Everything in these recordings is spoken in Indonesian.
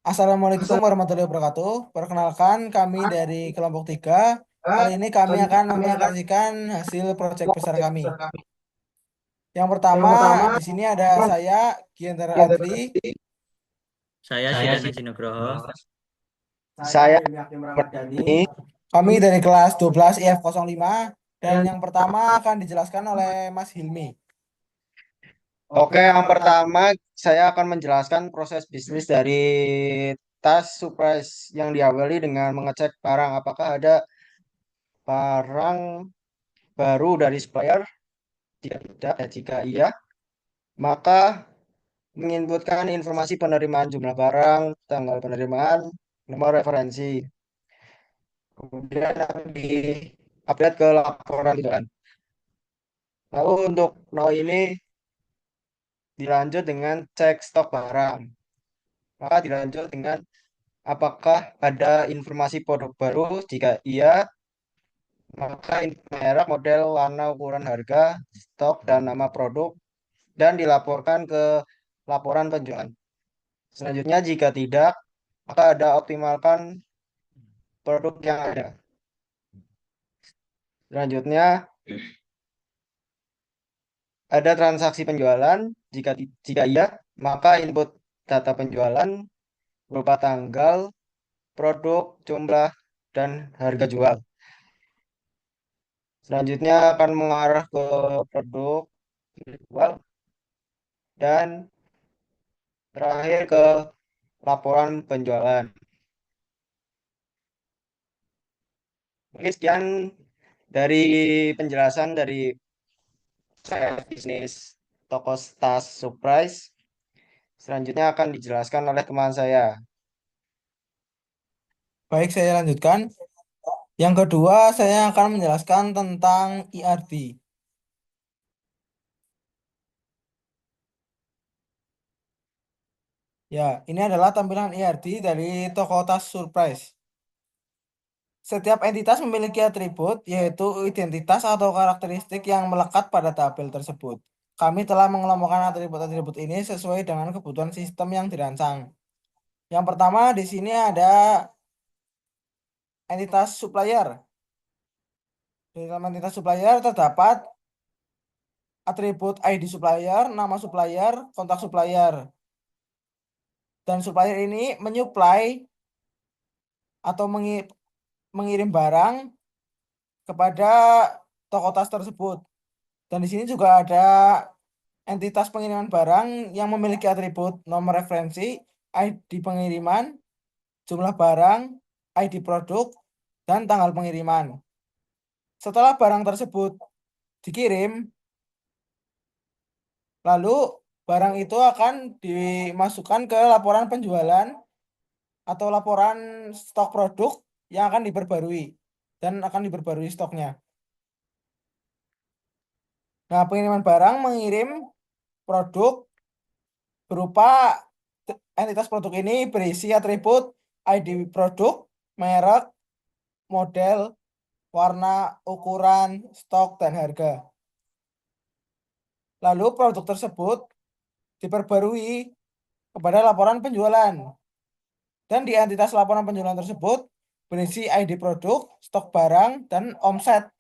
Assalamualaikum warahmatullahi wabarakatuh. Perkenalkan, kami dari kelompok 3. Kali ini kami akan mempresentasikan hasil proyek besar kami. Yang pertama, di sini ada saya, Giantar Adli. Saya Sidan Haji Nugroho. Saya Ramadhani. ini, Kami dari kelas 12 IF05. Dan yang pertama akan dijelaskan oleh Mas Hilmi. oke, yang pertama saya akan menjelaskan proses bisnis dari tas surprise yang diawali dengan mengecek barang apakah ada barang baru dari supplier. Jika tidak, jika iya, maka menginputkan informasi penerimaan jumlah barang, tanggal penerimaan, nomor referensi. Kemudian akan di-update ke laporan gitu kan. Lalu untuk nol ini dilanjut dengan cek stok barang. Maka dilanjut dengan apakah ada informasi produk baru? Jika iya, maka merek, model, warna, ukuran, harga, stok, dan nama produk, dan dilaporkan ke laporan penjualan. Selanjutnya, jika tidak, maka ada optimalkan produk yang ada. Selanjutnya, ada transaksi penjualan. Jika iya, maka input data penjualan berupa tanggal, produk, jumlah, dan harga jual. Selanjutnya akan mengarah ke produk individual dan terakhir ke laporan penjualan. Mungkin sekian dari penjelasan dari saya bisnis toko tas surprise. Selanjutnya akan dijelaskan oleh teman saya. Baik, saya lanjutkan. Yang kedua, saya akan menjelaskan tentang IRD. Ya, ini adalah tampilan IRD dari toko tas surprise. Setiap entitas memiliki atribut, yaitu identitas atau karakteristik yang melekat pada tabel tersebut. Kami telah mengelompokkan atribut-atribut ini sesuai dengan kebutuhan sistem yang dirancang. Yang pertama, di sini ada entitas supplier. Di dalam entitas supplier terdapat atribut ID supplier, nama supplier, kontak supplier. Dan supplier ini menyuplai atau mengirim barang kepada toko tas tersebut. Dan di sini juga ada entitas pengiriman barang yang memiliki atribut nomor referensi, ID pengiriman, jumlah barang, ID produk, dan tanggal pengiriman. Setelah barang tersebut dikirim, lalu barang itu akan dimasukkan ke laporan penjualan atau laporan stok produk yang akan diperbarui dan akan diperbarui stoknya. Nah, pengiriman barang mengirim produk berupa entitas produk ini berisi atribut ID produk, merek, model, warna, ukuran, stok, dan harga. Lalu produk tersebut diperbarui kepada laporan penjualan. Dan di entitas laporan penjualan tersebut berisi ID produk, stok barang, dan omset.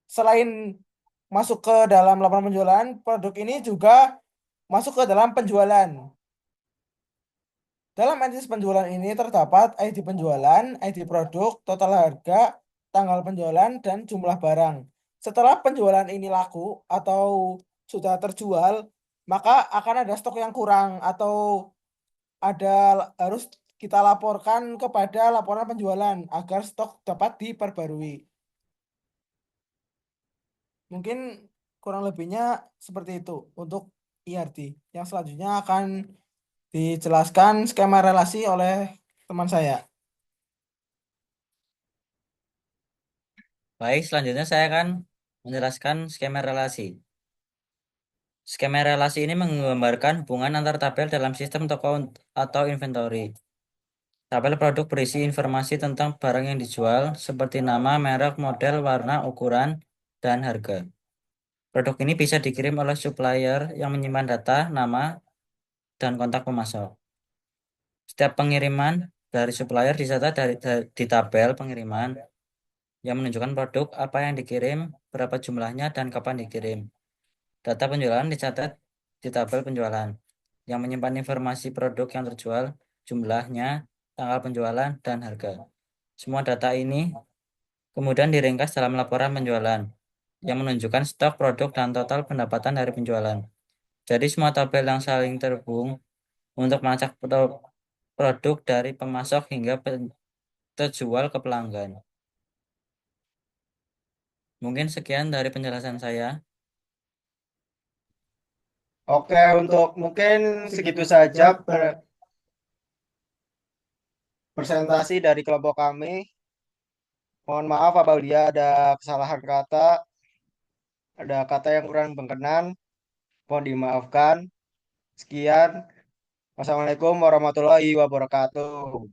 Selain masuk ke dalam laporan penjualan, produk ini juga masuk ke dalam penjualan. Dalam entitas penjualan ini terdapat ID penjualan, ID produk, total harga, tanggal penjualan, dan jumlah barang. Setelah penjualan ini laku atau sudah terjual, maka akan ada stok yang kurang atau ada harus kita laporkan kepada laporan penjualan agar stok dapat diperbarui. Mungkin kurang lebihnya seperti itu untuk IRD. Yang selanjutnya akan dijelaskan skema relasi oleh teman saya. Baik, selanjutnya saya akan menjelaskan skema relasi. Skema relasi ini menggambarkan hubungan antar tabel dalam sistem toko atau inventory. Tabel produk berisi informasi tentang barang yang dijual, seperti nama, merek, model, warna, ukuran, dan harga. Produk ini bisa dikirim oleh supplier yang menyimpan data, nama, dan kontak pemasok. Setiap pengiriman dari supplier dicatat di tabel pengiriman yang menunjukkan produk apa yang dikirim, berapa jumlahnya, dan kapan dikirim. Data penjualan dicatat di tabel penjualan yang menyimpan informasi produk yang terjual, jumlahnya, tanggal penjualan, dan harga. Semua data ini kemudian diringkas dalam laporan penjualan yang menunjukkan stok produk dan total pendapatan dari penjualan. Jadi semua tabel yang saling terhubung untuk melacak produk dari pemasok hingga terjual ke pelanggan. Mungkin sekian dari penjelasan saya. Oke, untuk mungkin segitu saja presentasi dari kelompok kami. Mohon maaf apabila ada kesalahan kata, ada kata yang kurang berkenan, mohon dimaafkan. Sekian. Wassalamualaikum warahmatullahi wabarakatuh.